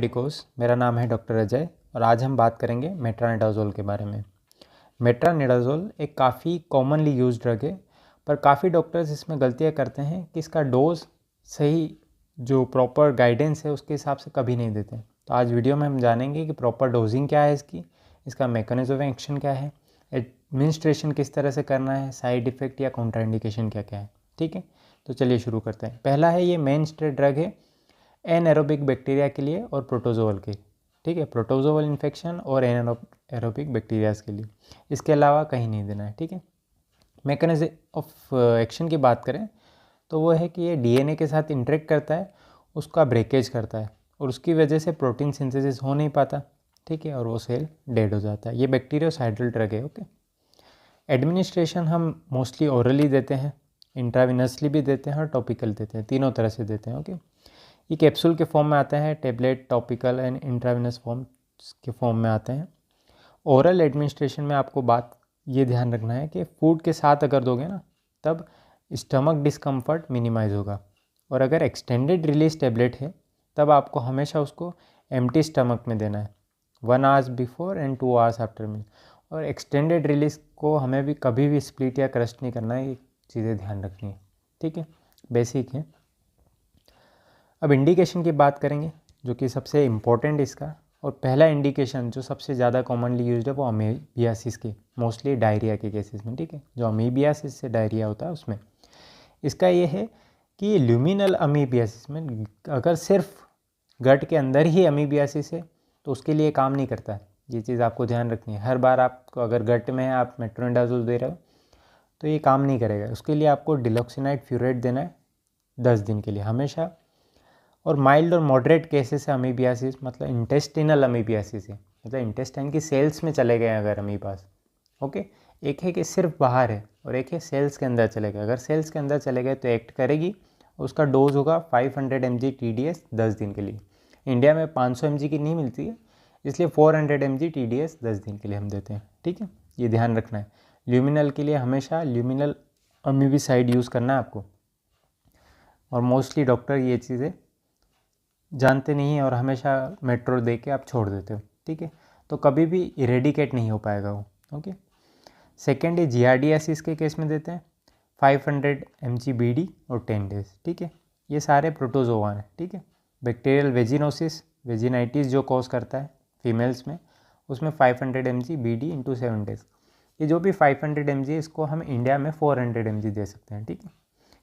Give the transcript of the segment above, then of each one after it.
Medicos, मेरा नाम है डॉक्टर अजय और आज हम बात करेंगे मेट्रोनिडाज़ोल के बारे में। मेट्रोनिडाज़ोल एक काफ़ी कॉमनली यूज ड्रग है, पर काफ़ी डॉक्टर्स इसमें गलतियां करते हैं कि इसका डोज सही जो प्रॉपर गाइडेंस है उसके हिसाब से कभी नहीं देते। तो आज वीडियो में हम जानेंगे कि प्रॉपर डोजिंग क्या है इसका मैकेनिज्म ऑफ एक्शन क्या है, एडमिनिस्ट्रेशन किस तरह से करना है, साइड इफ़ेक्ट या काउंटरइंडिकेशन क्या क्या है। ठीक है, तो चलिए शुरू करते हैं। पहला है, ये मेन स्ट्रे ड्रग है एनएरोबिक बैक्टीरिया के लिए और प्रोटोजोअल के। ठीक है, प्रोटोजोअल इन्फेक्शन और एनएरोबिक बैक्टीरियाज के लिए, इसके अलावा कहीं नहीं देना है। ठीक है, मैकेनिज्म ऑफ एक्शन की बात करें तो वो है कि ये डीएनए के साथ इंटरेक्ट करता है, उसका ब्रेकेज करता है और उसकी वजह से प्रोटीन सिंथेसिस हो नहीं पाता। ठीक है, और वो सेल डेड हो जाता है। ये बैक्टीरियोसाइडल ड्रग है। ओके, एडमिनिस्ट्रेशन हम मोस्टली ओरली देते हैं, इंट्राविनसली भी देते हैं और टॉपिकल देते हैं, तीनों तरह से देते हैं। ओके, ये कैप्सूल के फॉर्म में आते हैं, tablet, topical and intravenous form के फॉर्म में आते हैं। ओरल एडमिनिस्ट्रेशन में आपको बात ये ध्यान रखना है कि फूड के साथ अगर दोगे ना तब स्टमक डिस्कम्फर्ट मिनिमाइज होगा, और अगर एक्सटेंडेड रिलीज टेबलेट है तब आपको हमेशा उसको एम्प्टी स्टमक में देना है, 1 hours before and 2 hours after meal. और एक्सटेंडेड रिलीज को हमें भी कभी भी स्प्लिट या क्रस्ट नहीं करना है, ये चीज़ें ध्यान रखनी है। ठीक है, बेसिक है। अब इंडिकेशन की बात करेंगे जो कि सबसे इम्पोर्टेंट इसका, और पहला इंडिकेशन जो सबसे ज़्यादा कॉमनली यूज्ड है वो अमीबियासिस के, मोस्टली डायरिया के केसेस में। ठीक है, जो अमीबियासिस से डायरिया होता है उसमें इसका ये है कि ये ल्यूमिनल अमीबियासिस में अगर सिर्फ गट के अंदर ही अमीबियासिस है तो उसके लिए काम नहीं करता है। ये चीज़ आपको ध्यान रखनी है। हर बार आपको अगर गट में है आप मेट्रोनिडाज़ोल दे रहे हो तो ये काम नहीं करेगा। उसके लिए आपको डिलॉक्सिनाइड फ्यूरेट देना है 10 दिन के लिए हमेशा। और माइल्ड और मॉडरेट केसेस है अमीबियासिस, मतलब इंटेस्टिनल अमीबियासिस है, मतलब इंटेस्टाइन की सेल्स में चले गए अगर अमीबास। ओके, एक है कि सिर्फ बाहर है और एक है सेल्स के अंदर चले गए। अगर सेल्स के अंदर चले गए तो एक्ट करेगी, उसका डोज होगा 500 mg TDS 10 दिन के लिए। इंडिया में 500 mg की नहीं मिलती है, इसलिए 400 mg TDS 10 दिन के लिए हम देते हैं। ठीक है, ये ध्यान रखना है। ल्यूमिनल के लिए हमेशा ल्यूमिनल अमीबिसाइड यूज़ करना है आपको, और मोस्टली डॉक्टर ये चीज़ें जानते नहीं हैं और हमेशा मेट्रो दे के आप छोड़ देते हो। ठीक है, तो कभी भी इरेडिकेट नहीं हो पाएगा वो। ओके, सेकेंड है जियार्डियासिस के केस में देते हैं 500 mg BD और 10 डेज। ठीक है, ये सारे प्रोटोजोआ हैं। ठीक है, बैक्टीरियल वेजिनोसिस, वेजिनाइटिस जो कॉज करता है फीमेल्स में, उसमें 500 mg BD × 7 डेज। ये जो भी 500 mg है इसको हम इंडिया में 400 mg दे सकते हैं। ठीक है,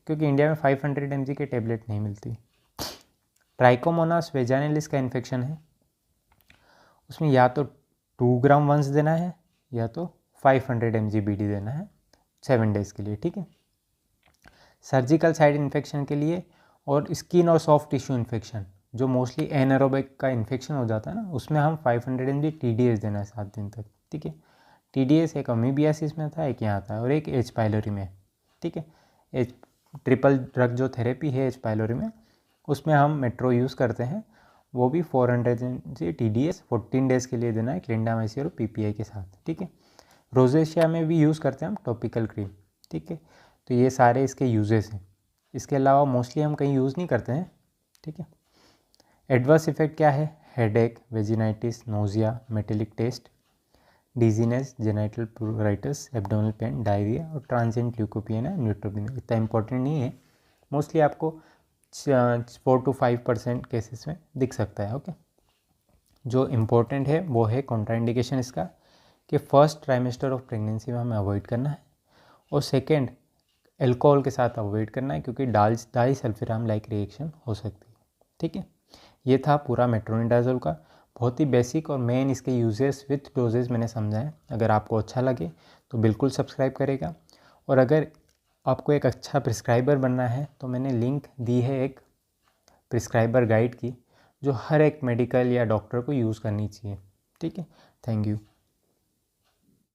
क्योंकि इंडिया में 500 mg के टेबलेट नहीं मिलती। ट्राइकोमोनास वेजाइनलिस का इन्फेक्शन है, उसमें या तो 2 ग्राम वंस देना है या तो 500 mg BD देना है 7 डेज़ के लिए। ठीक है, सर्जिकल साइड इन्फेक्शन के लिए और स्किन और सॉफ्ट टिश्यू इन्फेक्शन जो मोस्टली एनारोबिक का इन्फेक्शन हो जाता है ना, उसमें हम 500 mg TDS देना है 7 दिन तक। ठीक है, TDS एक अमीबियासिस में था, एक यहाँ था और एक एच पाइलोरी में। ठीक है, एच ट्रिपल ड्रग जो थेरेपी है एच पाइलोरी में, उसमें हम मेट्रो यूज़ करते हैं, वो भी 400 mg TDS 14 डेज़ के लिए देना है क्लिंडामाइसिन और PPI के साथ। ठीक है, रोजेशिया में भी यूज़ करते हैं हम टॉपिकल क्रीम। ठीक है, तो ये सारे इसके यूजेस हैं। इसके अलावा मोस्टली हम कहीं यूज़ नहीं करते हैं। ठीक है, एडवर्स इफेक्ट क्या है? Headache, vaginitis, nausea, metallic taste, dizziness, genital pruritus, abdominal pain, diarrhoea और ट्रांजिएंट ल्यूकोपिया, न्यूट्रोपिनिया। इतना इंपॉर्टेंट नहीं है, मोस्टली आपको 4 to 5% केसेस में दिख सकता है। ओके, जो इम्पोर्टेंट है वो है कॉन्ट्राइंडिकेशन इसका, कि फर्स्ट ट्राइमेस्टर ऑफ प्रेगनेंसी में हमें अवॉइड करना है, और सेकेंड अल्कोहल के साथ अवॉइड करना है क्योंकि डाई सल्फिराम लाइक रिएक्शन हो सकती है। ठीक है, ये था पूरा मेट्रोनिडाज़ोल का बहुत ही बेसिक और मेन इसके यूजेस विथ डोजेज मैंने समझाए। अगर आपको अच्छा लगे तो बिल्कुल सब्सक्राइब करेगा, और अगर आपको एक अच्छा प्रिस्क्राइबर बनना है तो मैंने लिंक दी है एक प्रिस्क्राइबर गाइड की, जो हर एक मेडिकल या डॉक्टर को यूज़ करनी चाहिए। ठीक है, थैंक यू।